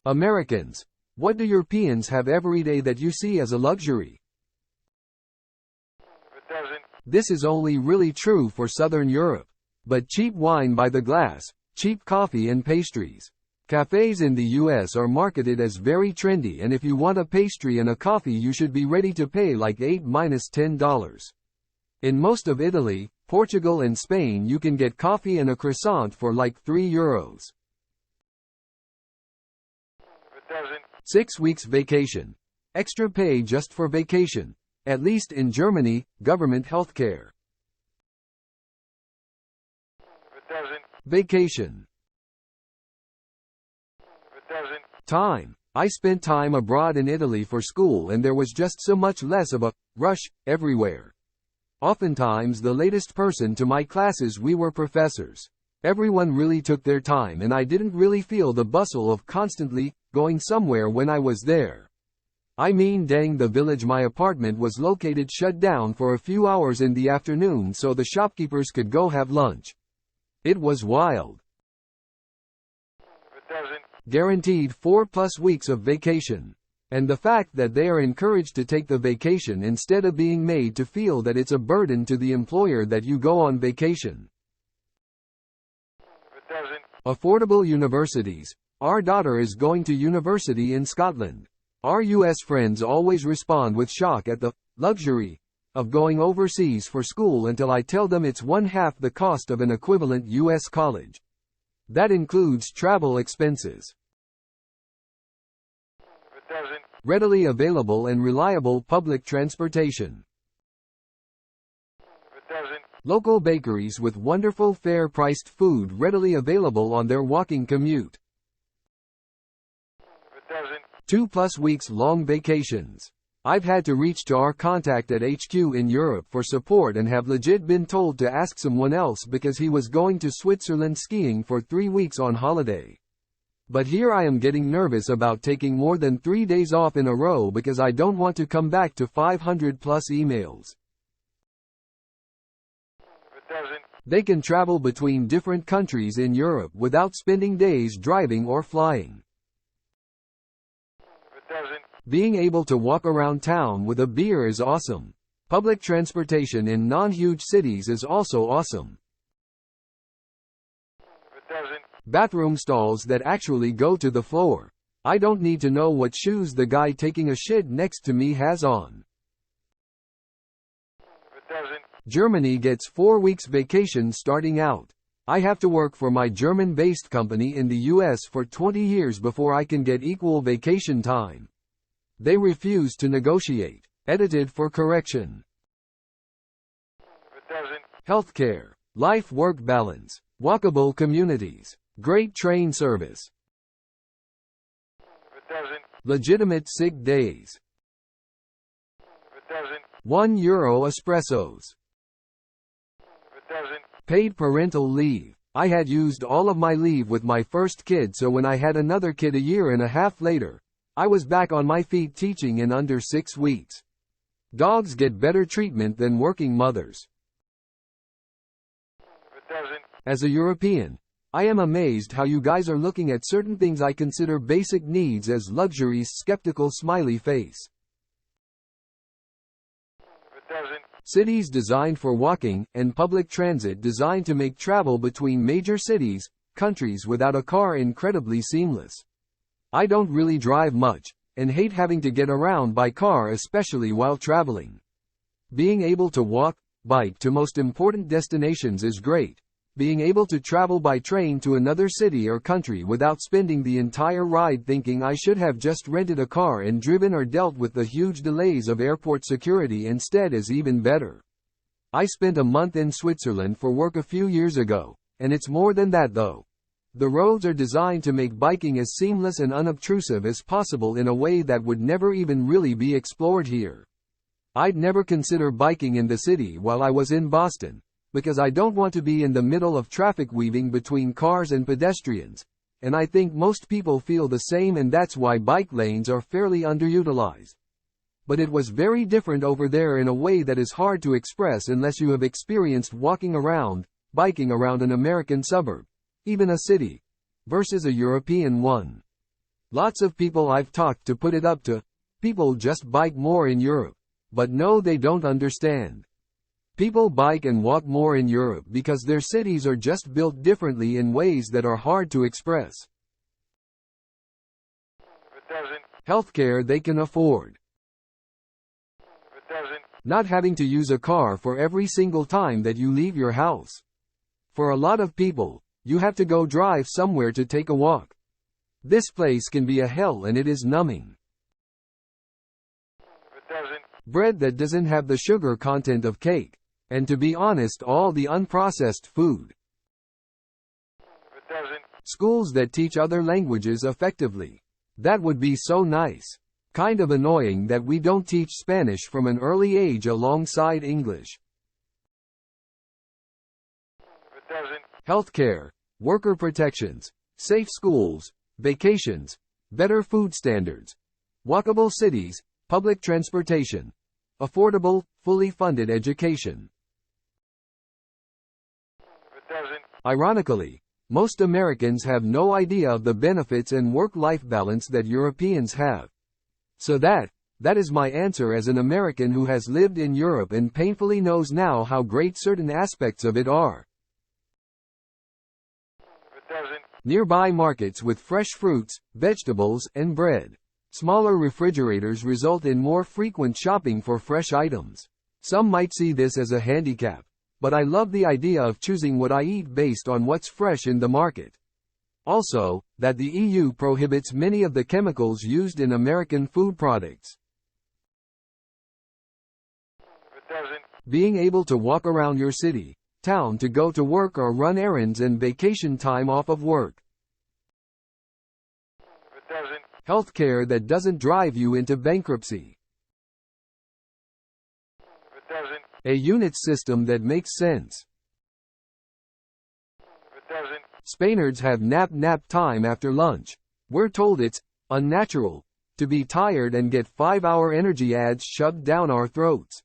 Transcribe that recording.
Americans. What do Europeans have every day that you see as a luxury? It doesn't. This is only really true for Southern Europe. But cheap wine by the glass, cheap coffee and pastries. Cafes in the US are marketed as very trendy, and if you want a pastry and a coffee you should be ready to pay like $8–10. In most of Italy, Portugal and Spain you can get coffee and a croissant for like €3. It doesn't. 6 weeks vacation. Extra pay just for vacation. At least in Germany, government healthcare. It doesn't. Vacation. It doesn't. Time. I spent time abroad in Italy for school and there was just so much less of a rush everywhere. Oftentimes the latest person to my classes we were professors. Everyone really took their time and I didn't really feel the bustle of constantly going somewhere when I was there. I mean, dang, the village my apartment was located shut down for a few hours in the afternoon so the shopkeepers could go have lunch. It was wild. It doesn't. Guaranteed 4+ weeks of vacation. And the fact that they are encouraged to take the vacation instead of being made to feel that it's a burden to the employer that you go on vacation. It doesn't. Affordable universities. Our daughter is going to university in Scotland. Our US friends always respond with shock at the luxury of going overseas for school until I tell them it's 1/2 the cost of an equivalent US college. That includes travel expenses. It doesn't. Readily available and reliable public transportation. It doesn't. Local bakeries with wonderful fair-priced food readily available on their walking commute. It doesn't. 2+ weeks long vacations. I've had to reach to our contact at HQ in Europe for support and have legit been told to ask someone else because he was going to Switzerland skiing for 3 weeks on holiday. But here I am getting nervous about taking more than 3 days off in a row because I don't want to come back to 500+ emails. It doesn't. They can travel between different countries in Europe without spending days driving or flying. It doesn't. Being able to walk around town with a beer is awesome. Public transportation in non-huge cities is also awesome. It doesn't. Bathroom stalls that actually go to the floor. I don't need to know what shoes the guy taking a shit next to me has on. It doesn't. Germany gets 4 weeks vacation starting out. I have to work for my German-based company in the US for 20 years before I can get equal vacation time. They refuse to negotiate. Edited for correction. It doesn't. Healthcare. Life-work balance. Walkable communities. Great train service. It doesn't. Legitimate sick days. It doesn't. €1 espressos. It doesn't. Paid parental leave. I had used all of my leave with my first kid, so when I had another kid a year and a half later, I was back on my feet teaching in under 6 weeks. Dogs get better treatment than working mothers. It doesn't. As a European, I am amazed how you guys are looking at certain things I consider basic needs as luxuries. Skeptical smiley face. It doesn't. Cities designed for walking, and public transit designed to make travel between major cities, countries without a car incredibly seamless. I don't really drive much, and hate having to get around by car, especially while traveling. Being able to walk, bike to most important destinations is great. Being able to travel by train to another city or country without spending the entire ride thinking I should have just rented a car and driven or dealt with the huge delays of airport security instead is even better. I spent a month in Switzerland for work a few years ago, and it's more than that though. The roads are designed to make biking as seamless and unobtrusive as possible in a way that would never even really be explored here. I'd never consider biking in the city while I was in Boston, because I don't want to be in the middle of traffic weaving between cars and pedestrians, and I think most people feel the same, and that's why bike lanes are fairly underutilized. But it was very different over there in a way that is hard to express unless you have experienced biking around an American suburb, even a city, versus a European one. Lots of people I've talked to put it up to, people just bike more in Europe. But no, they don't understand. People bike and walk more in Europe because their cities are just built differently in ways that are hard to express. It doesn't. Healthcare they can afford. It doesn't. Not having to use a car for every single time that you leave your house. For a lot of people, you have to go drive somewhere to take a walk. This place can be a hell and it is numbing. It doesn't. Bread that doesn't have the sugar content of cake. And to be honest, all the unprocessed food. It doesn't. Schools that teach other languages effectively. That would be so nice. Kind of annoying that we don't teach Spanish from an early age alongside English. It doesn't. Healthcare, worker protections, safe schools, vacations, better food standards, walkable cities, public transportation, affordable, fully funded education. It doesn't. Ironically, most Americans have no idea of the benefits and work-life balance that Europeans have. So that is my answer as an American who has lived in Europe and painfully knows now how great certain aspects of it are. It doesn't. Nearby markets with fresh fruits, vegetables, and bread. Smaller refrigerators result in more frequent shopping for fresh items. Some might see this as a handicap, but I love the idea of choosing what I eat based on what's fresh in the market. Also, that the EU prohibits many of the chemicals used in American food products. It doesn't. Being able to walk around your city, town to go to work or run errands and vacation time off of work. It doesn't. Healthcare that doesn't drive you into bankruptcy. It doesn't. A unit system that makes sense. It doesn't. Spaniards have nap time after lunch. We're told it's unnatural to be tired and get 5-hour energy ads shoved down our throats.